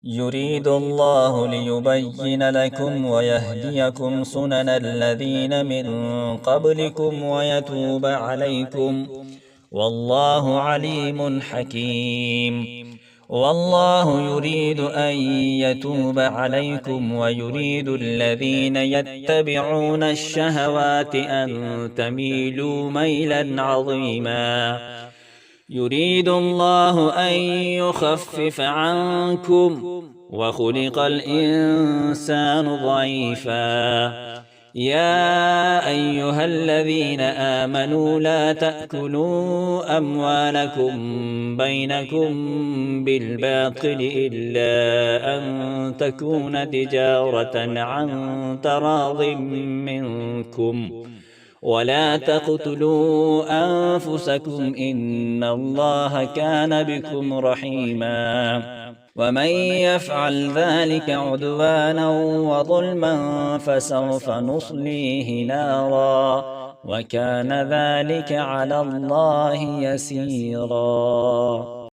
يريد الله ليبين لكم ويهديكم سنن الذين من قبلكم ويتوب عليكم، والله عليم حكيم. والله يريد أن يتوب عليكم ويريد الذين يتبعون الشهوات أن تميلوا ميلا عظيما. يريد الله أن يخفف عنكم وخلق الإنسان ضعيفا. يا أيها الذين آمنوا لا تأكلوا أموالكم بينكم بالباطل إلا أن تكون تجارة عن تراض منكم، ولا تقتلوا أنفسكم إن الله كان بكم رحيما. ومن يفعل ذلك عدوانا وظلما فسوف نصليه نارا، وكان ذلك على الله يسيرا.